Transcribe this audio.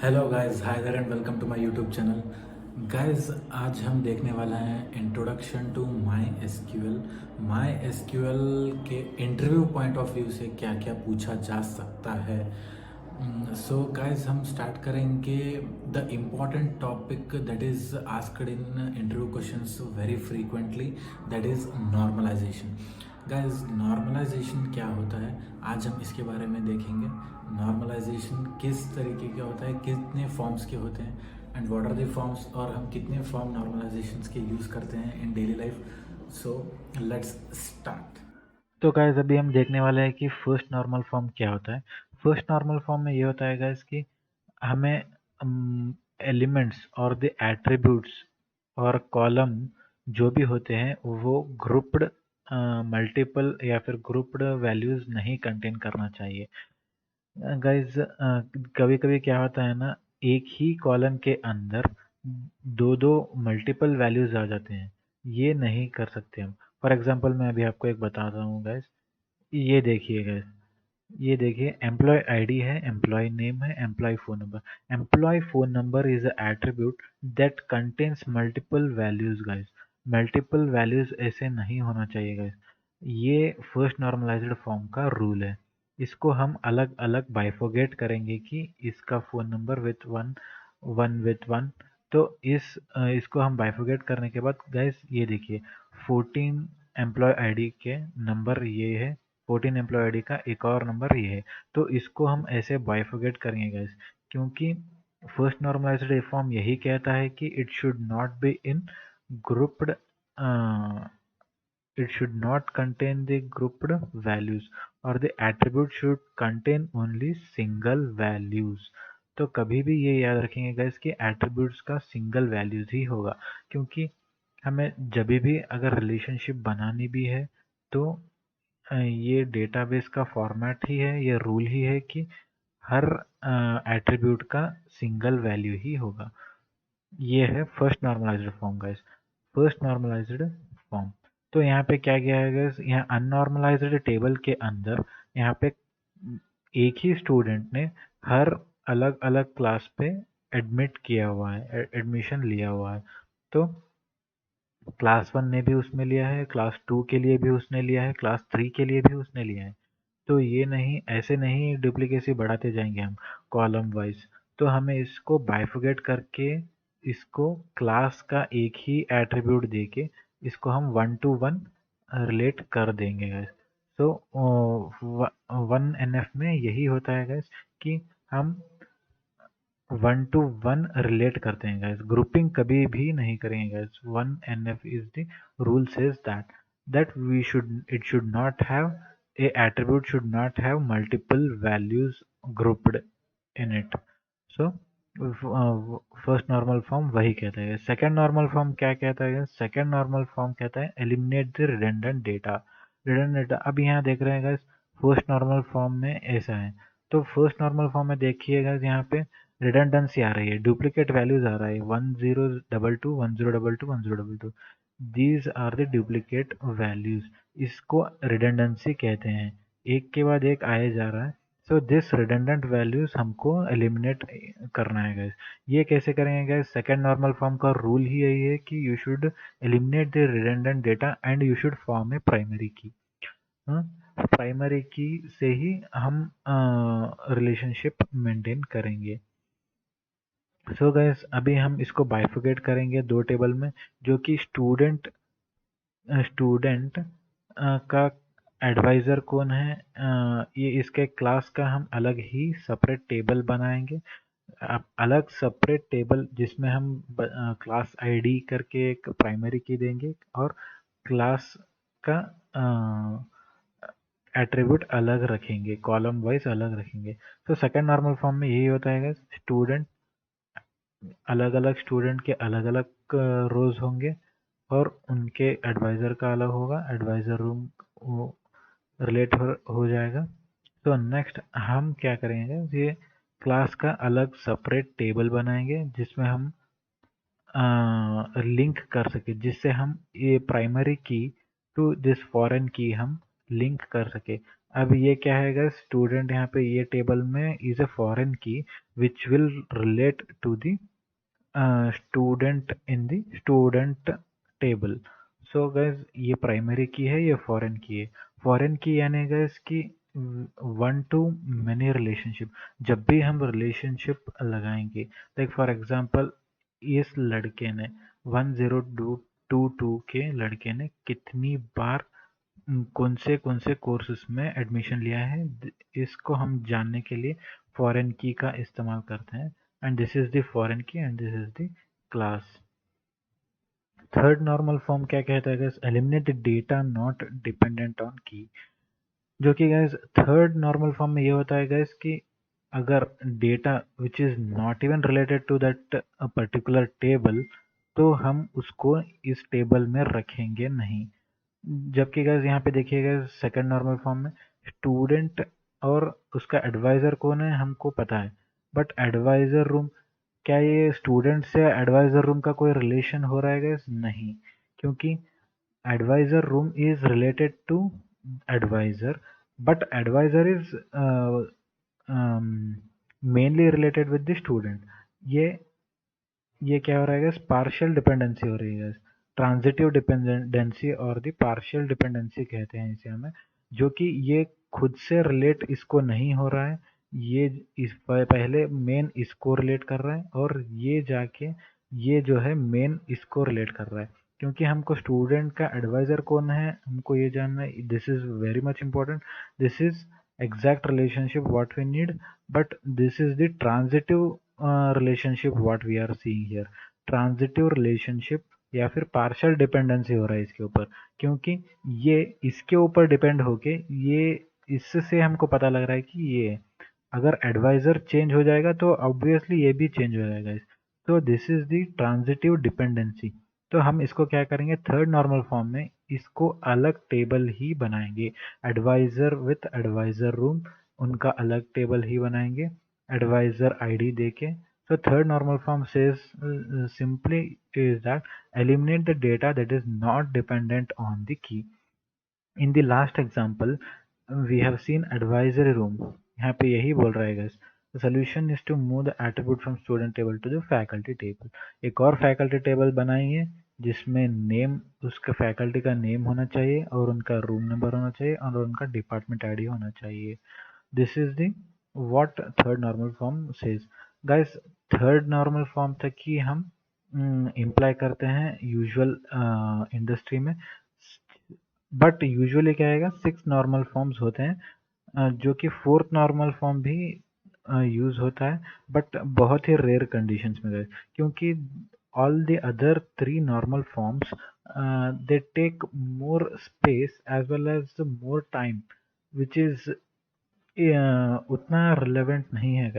Hello guys, hi there and welcome to my YouTube channel. Guys, आज हम देखने वाला है introduction to MySQL. MySQL के इंटरव्यू पॉइंट ऑफ व्यू से क्या क्या पूछा जा सकता है। सो गाइस, हम स्टार्ट करेंगे the important topic that is asked in interview questions very frequently, that is normalization. Guys, normalization क्या होता है, आज हम इसके बारे में देखेंगे। नॉर्मलाइजेशन किस तरीके का होता है, कितने फॉर्म्स के होते हैं and what are the forms, और हम कितने फॉर्म नॉर्मलाइजेशंस के यूज़ करते हैं in daily life. So let's start. तो गाइस अभी हम देखने वाले हैं कि फर्स्ट नॉर्मल फॉर्म क्या होता है। फर्स्ट नॉर्मल फॉर्म में ये होता है गाइस कि हमें एलिमेंट्स और द एट्रीब्यूट्स और कॉलम जो भी होते हैं वो ग्रुप्ड मल्टीपल या फिर ग्रुप्ड वैल्यूज नहीं कंटेन करना चाहिए। गाइस कभी कभी क्या होता है ना, एक ही कॉलम के अंदर दो दो मल्टीपल वैल्यूज आ जाते हैं। ये नहीं कर सकते हम। फॉर एग्जांपल मैं अभी आपको एक बताता हूँ गाइस। ये देखिए गाइस, ये देखिए एम्प्लॉय आईडी है, एम्प्लॉय नेम है, employee phone number. Employee phone number is a attribute that contains multiple values guys. Multiple values ऐसे नहीं होना चाहिए गाइस। ये फर्स्ट नॉर्मलाइज्ड फॉर्म का रूल है। इसको हम अलग अलग बाइफोगेट करेंगे कि इसका phone number with one, one with one. तो इसको हम बाइफोगेट करने के बाद गाइस ये देखिए 14 एम्प्लॉय आईडी के नंबर ये है, 14 एम्प्लॉय आईडी का एक और नंबर ये है। तो इसको हम ऐसे बाइफोगेट करेंगे गाइस, क्योंकि फर्स्ट नॉर्मलाइज्ड फॉर्म यही कहता है कि it should not be in grouped, it should not contain the grouped values or the attribute should contain only single values। तो कभी भी ये याद रखेंगे गाइस कि एट्रीब्यूट्स का सिंगल वैल्यूज ही होगा, क्योंकि हमें जब भी अगर रिलेशनशिप बनानी भी है तो ये डेटाबेस का फॉर्मेट ही है, ये रूल ही है कि हर एट्रीब्यूट का सिंगल वैल्यू ही होगा। ये है first normalized form guys, first normalized form. तो यहाँ पे क्या किया है गाइस, यहाँ अननॉर्मलाइज्ड टेबल के अंदर यहाँ पे एक ही स्टूडेंट ने हर अलग अलग क्लास पे एडमिट किया हुआ है, एडमिशन लिया हुआ है। तो क्लास वन ने भी उसमें लिया है, क्लास टू के लिए भी उसने लिया है, क्लास थ्री के लिए भी उसने लिया है। तो ये नहीं, ऐसे नहीं डुप्लीकेसी बढ़ाते जाएंगे हम कॉलम वाइज। तो हमें इसको बाइफोगेट करके इसको क्लास का एक ही एट्रीब्यूट देके इसको हम वन टू वन रिलेट कर देंगे गाइस। तो वन एनएफ में यही होता है गाइस कि हम वन टू वन रिलेट करते हैं गाइस, ग्रुपिंग कभी भी नहीं करेंगे guys. One NF is the rule says that we should, it should not have, a attribute should not have multiple values grouped in it। so first normal form वही कहता है। Second normal form क्या कहता है? Second normal form कहता है eliminate the redundant data. Redundant data अब यहाँ देख रहे हैं गाइस, फर्स्ट नॉर्मल फॉर्म में ऐसा है। तो फर्स्ट नॉर्मल फॉर्म में देखिएगा यहाँ पे रिडंडेंसी आ रही है, डुप्लीकेट वैल्यूज आ रहा है, 1022 1022 1022। These are the duplicate values. इसको रिडंडेंसी कहते हैं, एक के बाद एक आए जा रहा है। सो दिस रिडंडेंट वैल्यूज हमको एलिमिनेट करना है गाइस। ये कैसे करेंगे गाइस? सेकंड नॉर्मल फॉर्म का रूल ही यही है कि you should eliminate the redundant data and you should form A primary की। प्राइमरी की से ही हम रिलेशनशिप मेंटेन करेंगे। सो गाइस अभी हम इसको बाइफिकेट करेंगे दो टेबल में, जो कि स्टूडेंट स्टूडेंट का एडवाइज़र कौन है, ये इसके क्लास का हम अलग ही सेपरेट टेबल बनाएंगे। अलग सेपरेट टेबल जिसमें हम क्लास आईडी करके एक प्राइमरी की देंगे और क्लास का एट्रीब्यूट अलग रखेंगे, कॉलम वाइज अलग रखेंगे। तो सेकंड नॉर्मल फॉर्म में यही होता है स्टूडेंट, अलग अलग स्टूडेंट के अलग अलग रोज होंगे और उनके एडवाइज़र का अलग होगा, एडवाइज़र रूम रिलेट हो जाएगा। तो नेक्स्ट हम क्या करेंगे, ये क्लास का अलग सेपरेट टेबल बनाएंगे जिसमें हम लिंक कर सके, जिससे हम ये प्राइमरी की टू दिस फॉरेन की हम लिंक कर सके। अब ये क्या है गाइस, स्टूडेंट यहाँ पे ये टेबल में is a foreign key which will relate to the student in the student table. So guys ये प्राइमरी की है, ये फॉरेन की है। फॉरेन की यानी गाइस कि वन टू मैनी रिलेशनशिप। जब भी हम रिलेशनशिप लगाएंगे, लाइक फॉर एग्जांपल इस लड़के ने 1022 के लड़के ने कितनी बार कौन से कोर्सेज में एडमिशन लिया है, इसको हम जानने के लिए फॉरेन की का इस्तेमाल करते हैं। And this is the foreign key and this is the class. Third normal form क्या कहता है guys, eliminate the data not dependent on key. जो कि गाइस थर्ड नॉर्मल फॉर्म में ये होता है गाइस कि अगर data which is not even related to that particular table, तो हम उसको इस टेबल में रखेंगे नहीं। जबकि गाइस यहाँ पे देखिएगा सेकंड नॉर्मल फॉर्म में स्टूडेंट और उसका एडवाइजर कौन है हमको पता है, बट एडवाइजर रूम, क्या ये स्टूडेंट से एडवाइजर रूम का कोई रिलेशन हो रहा है गाइस? नहीं, क्योंकि advisor room is related to advisor, but advisor is mainly related with the student। ये क्या हो रहा है, पार्शियल डिपेंडेंसी हो रही है, ट्रांजिटिव डिपेंडेंसी और दी पार्शियल डिपेंडेंसी कहते हैं इसे हमें। जो कि ये खुद से रिलेट इसको नहीं हो रहा है, ये इस पहले मेन इसको रिलेट कर रहा है और ये जाके ये जो है मेन इसको रिलेट कर रहा है। क्योंकि हमको स्टूडेंट का एडवाइजर कौन है हमको ये जानना है, this is very much important. This is exact relationship what we need, but this is the transitive relationship what we are seeing here। Transitive relationship या फिर पार्शियल डिपेंडेंसी हो रहा है इसके ऊपर, क्योंकि ये इसके ऊपर डिपेंड होके ये, इससे हमको पता लग रहा है कि ये अगर एडवाइजर चेंज हो जाएगा तो ऑब्वियसली ये भी चेंज हो जाएगा। तो this is the transitive dependency. तो हम इसको क्या करेंगे, थर्ड नॉर्मल फॉर्म में इसको अलग टेबल ही बनाएंगे। एडवाइजर विथ एडवाइजर रूम, उनका अलग टेबल ही बनाएंगे एडवाइजर आईडी देके। So third normal form says simply is that eliminate the data that is not dependent on the key। In the last example we have seen advisory room, यहाँ पे यही बोल रहा है guys। The solution is to move the attribute from student table to the faculty table। एक और faculty table बनाइए जिसमें नेम, उसका फैकल्टी का नेम होना चाहिए और उनका रूम नंबर होना चाहिए और उनका डिपार्टमेंट आईडी होना चाहिए। This is the what third normal form says. Guys third normal form तक ही हम इम्प्लाई करते हैं यूजुअल इंडस्ट्री में, बट यूजुअली क्या आएगा, 6 नॉर्मल फॉर्म्स होते हैं, जो कि फोर्थ नॉर्मल फॉर्म भी यूज होता है, बट बहुत ही रेयर कंडीशंस में गए, क्योंकि all the other 3 normal forms they take more space as well as more time, which is उतना relevant नहीं है guys।